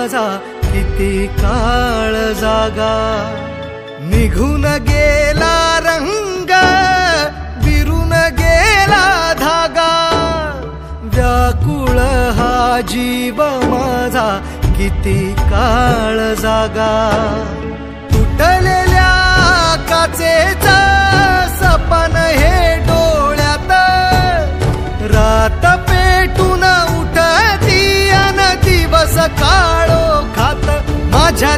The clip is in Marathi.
माझा किती काळ जागा. निघून गेला रंग विरून गेला धागा. व्याकुळ हा जीव माझा किती काळ जागा. तुटलेल्या काचेचा सपन हे डोळ्यात. रात पेटून उठती अन दिवस काळो खात माझ्या